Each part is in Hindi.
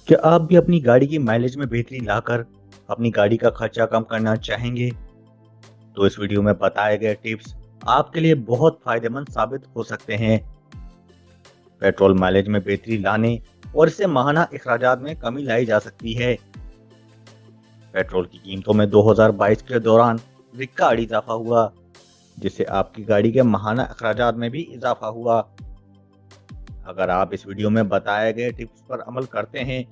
क्या आप भी अपनी गाड़ी की माइलेज में बेहतरी लाकर अपनी गाड़ी का खर्चा कम करना चाहेंगे? तो इस वीडियो में बताए गए टिप्स आपके लिए बहुत फायदेमंद साबित हो सकते हैं। पेट्रोल माइलेज में बेहतरी लाने और इससे माहाना अखराजात में कमी लाई जा सकती है। पेट्रोल की कीमतों में 2022 के दौरान रिकॉर्ड इजाफा हुआ, जिससे आपकी गाड़ी के माहाना अखराजात में भी इजाफा हुआ। अगर आप इस वीडियो में बताए गए टिप्स पर अमल करते हैं,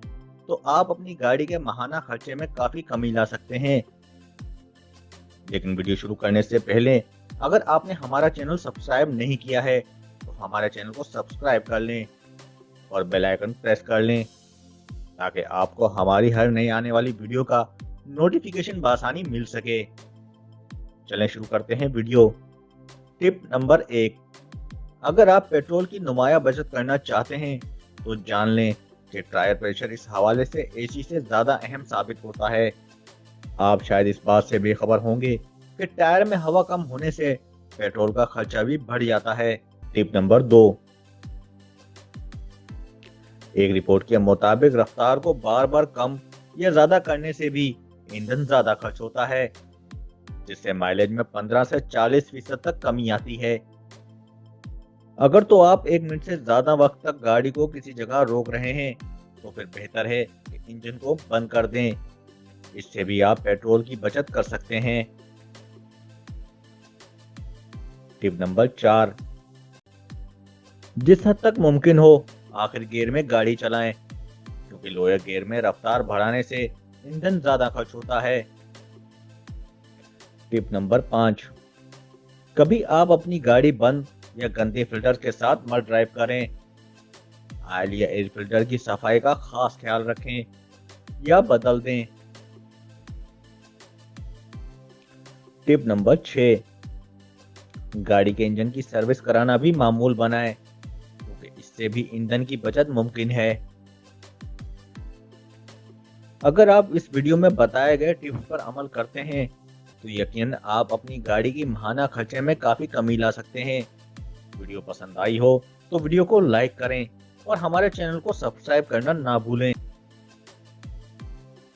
तो आप अपनी गाड़ी के माहाना खर्चे में काफी कमी ला सकते हैं। लेकिन वीडियो शुरू करने से पहले अगर आपने हमारा चैनल सब्सक्राइब नहीं किया है, तो हमारे चैनल को सब्सक्राइब कर लें और बेल आइकन प्रेस कर लें, ताकि आपको हमारी हर नई आने वाली वीडियो का नोटिफिकेशन बआसानी मिल सके। चलें शुरू करते हैं वीडियो। टिप नंबर 1, अगर आप पेट्रोल की नुमाया बचत करना चाहते हैं, तो जान लें कि टायर प्रेशर इस हवाले से एसी से ज़्यादा अहम साबित होता है। आप शायद इस बात से बेखबर होंगे कि टायर में हवा कम होने से पेट्रोल का खर्चा भी बढ़ जाता है। टिप नंबर 2, एक रिपोर्ट के मुताबिक रफ्तार को बार बार कम या ज़्यादा करने से भी ईंधन ज़्यादा खर्च होता है, जिससे माइलेज में 15 से 40% तक कमी आती है। अगर तो आप 1 मिनट से ज़्यादा वक्त तक गाड़ी को किसी जगह रोक रहे हैं, तो फिर बेहतर है कि इंजन को बंद कर दें। इससे भी आप पेट्रोल की बचत कर सकते हैं। टिप नंबर 4, जिस हद तक मुमकिन हो आखिरी गियर में गाड़ी चलाएं, क्योंकि लोअर गियर में रफ्तार बढ़ाने से ईंधन ज्यादा खर्च होता है। टिप नंबर 5, कभी आप अपनी गाड़ी बंद या गंदे फिल्टर के साथ मत ड्राइव करें। ऑयल या एयर फिल्टर की सफाई का खास ख्याल रखें या बदल दें। टिप नंबर 6, गाड़ी के इंजन की सर्विस कराना भी मामूल बनाएं, क्योंकि इससे भी ईंधन की बचत मुमकिन है। अगर आप इस वीडियो में बताए गए टिप्स पर अमल करते हैं, तो यकीनन आप अपनी गाड़ी की माहाना खर्चे में काफी कमी ला सकते हैं। वीडियो पसंद आई हो तो वीडियो को लाइक करें और हमारे चैनल को सब्सक्राइब करना ना भूलें।